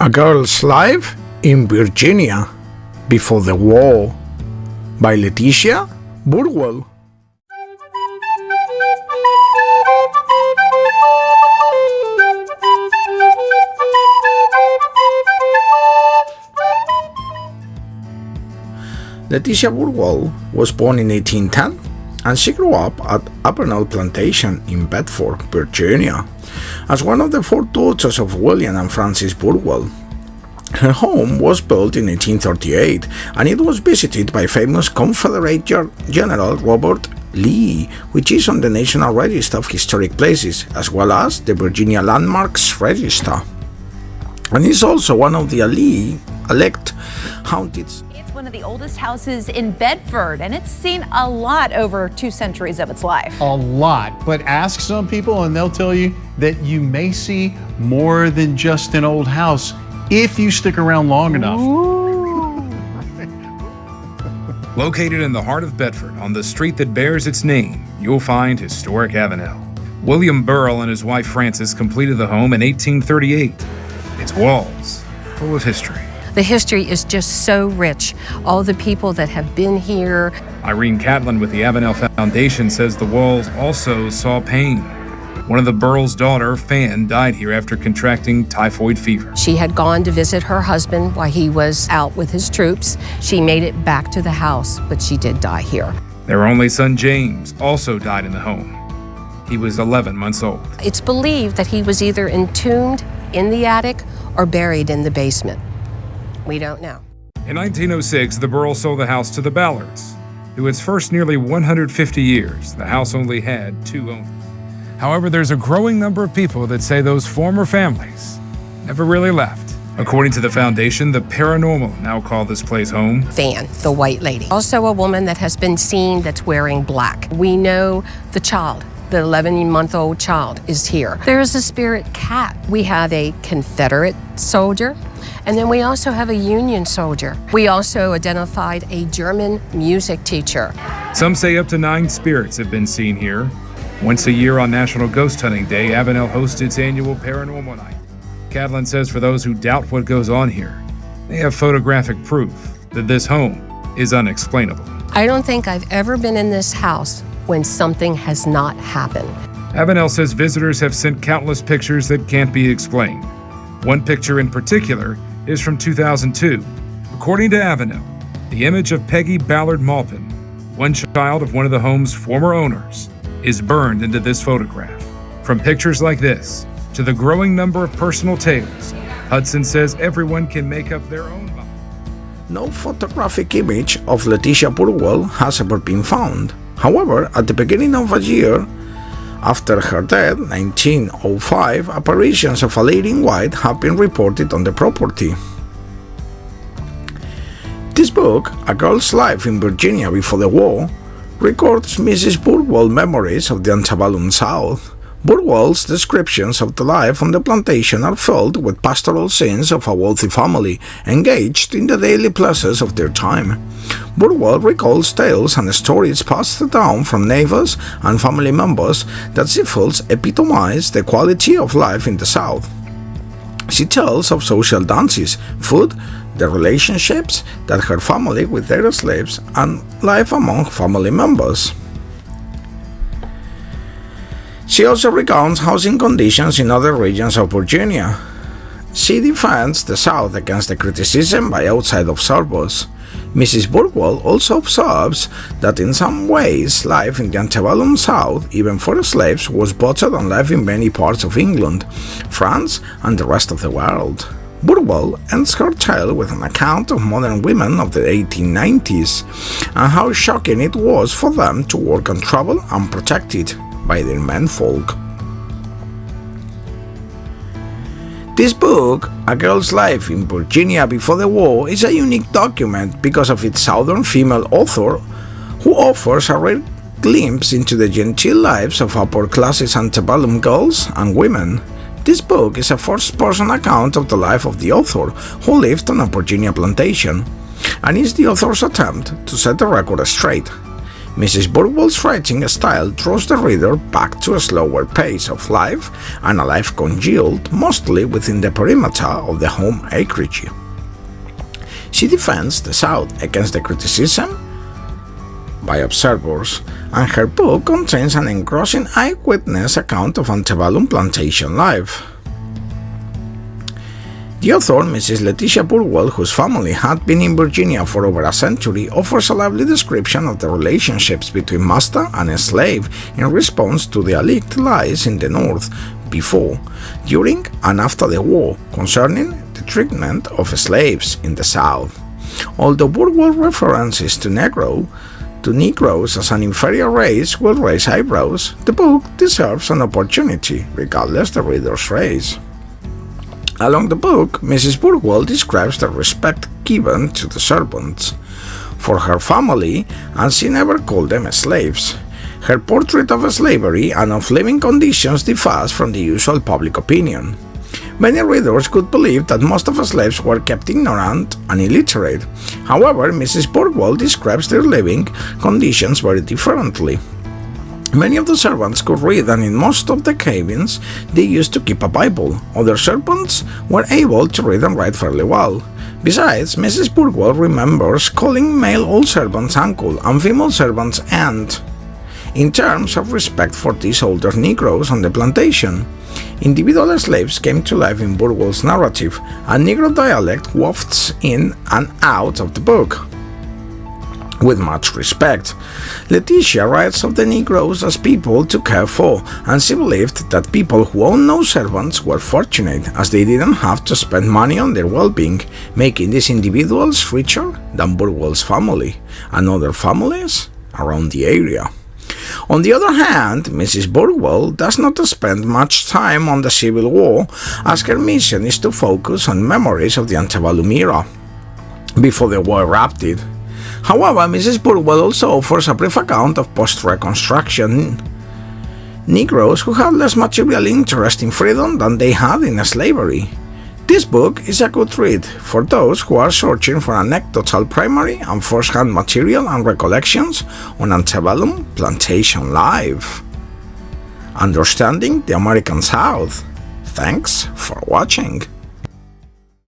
A Girl's Life in Virginia Before the War by Letitia Burwell. Letitia Burwell was born in 1810, and she grew up at Antebellum plantation in Bedford, Virginia, as one of the four daughters of William and Frances Burwell. Her home was built in 1838, and it was visited by famous Confederate General Robert Lee, which is on the National Register of Historic Places, as well as the Virginia Landmarks Register, and is also one of the elect haunted. It's one of the oldest houses in Bedford, and it's seen a lot over 2 centuries of its life. A lot, but ask some people and they'll tell you that you may see more than just an old house if you stick around long enough. Located in the heart of Bedford, on the street that bears its name, you'll find historic Avenel. William Burwell and his wife Frances completed the home in 1838. Its walls full of history. The history is just so rich. All the people that have been here. Irene Catlin with the Avenel Foundation says the walls also saw pain. One of the Burwell's daughter, Fan, died here after contracting typhoid fever. She had gone to visit her husband while he was out with his troops. She made it back to the house, but she did die here. Their only son, James, also died in the home. He was 11 months old. It's believed that he was either entombed in the attic or buried in the basement. We don't know. In 1906, the Burwell sold the house to the Ballards. Through its first nearly 150 years, the house only had 2 owners. However, there's a growing number of people that say those former families never really left. According to the foundation, the paranormal now call this place home. Fan, the white lady. Also a woman that has been seen that's wearing black. We know the child. The 11-month-old child is here. There is a spirit cat. We have a Confederate soldier, and then we also have a Union soldier. We also identified a German music teacher. Some say up to 9 spirits have been seen here. Once a year on National Ghost Hunting Day, Avenel hosts its annual Paranormal Night. Catlin says for those who doubt what goes on here, they have photographic proof that this home is unexplainable. I don't think I've ever been in this house when something has not happened. Avenel says visitors have sent countless pictures that can't be explained. One picture in particular is from 2002. According to Avenel, the image of Peggy Ballard Maupin, one child of one of the home's former owners, is burned into this photograph. From pictures like this to the growing number of personal tales, Hudson says everyone can make up their own mind. No photographic image of Letitia Burwell has ever been found. However, at the beginning of a year after her death, 1905, apparitions of a lady in white have been reported on the property. This book, A Girl's Life in Virginia Before the War, records Mrs. Burwell's memories of the antebellum South. Burwell's descriptions of the life on the plantation are filled with pastoral scenes of a wealthy family engaged in the daily pleasures of their time. Burwell recalls tales and stories passed down from neighbors and family members that she feels epitomize the quality of life in the South. She tells of social dances, food, the relationships that her family with their slaves, and life among family members. She also recounts housing conditions in other regions of Virginia. She defends the South against the criticism by outside observers. Mrs. Burwell also observes that in some ways life in the antebellum South, even for slaves, was better than life in many parts of England, France, and the rest of the world. Burwell ends her tale with an account of modern women of the 1890s and how shocking it was for them to work and travel unprotected by their menfolk. This book, A Girl's Life in Virginia Before the War, is a unique document because of its southern female author, who offers a rare glimpse into the genteel lives of upper classes antebellum girls and women. This book is a first-person account of the life of the author, who lived on a Virginia plantation, and is the author's attempt to set the record straight. Mrs. Burwell's writing style draws the reader back to a slower pace of life and a life congealed mostly within the perimeter of the home acreage. She defends the South against the criticism by observers, and her book contains an engrossing eyewitness account of antebellum plantation life. The author, Mrs. Letitia Burwell, whose family had been in Virginia for over a century, offers a lively description of the relationships between master and slave in response to the alleged lies in the North before, during, and after the war concerning the treatment of slaves in the South. Although Burwell references to Negroes as an inferior race will raise eyebrows, the book deserves an opportunity, regardless the reader's race. Along the book, Mrs. Burwell describes the respect given to the servants for her family, and she never called them slaves. Her portrait of slavery and of living conditions differs from the usual public opinion. Many readers could believe that most of the slaves were kept ignorant and illiterate. However, Mrs. Burwell describes their living conditions very differently. Many of the servants could read, and in most of the cabins they used to keep a Bible. Other servants were able to read and write fairly well. Besides, Mrs. Burwell remembers calling male old servants uncle and female servants aunt, in terms of respect for these older Negroes on the plantation. Individual slaves came to life in Burwell's narrative, and Negro dialect wafts in and out of the book. With much respect, Letitia writes of the Negroes as people to care for, and she believed that people who owned no servants were fortunate, as they didn't have to spend money on their well-being, making these individuals richer than Burwell's family and other families around the area. On the other hand, Mrs. Burwell does not spend much time on the Civil War, as her mission is to focus on memories of the antebellum era, before the war erupted. However, Mrs. Burwell also offers a brief account of post-Reconstruction Negroes who had less material interest in freedom than they had in slavery. This book is a good read for those who are searching for anecdotal primary and first-hand material and recollections on antebellum plantation life. Understanding the American South. Thanks for watching.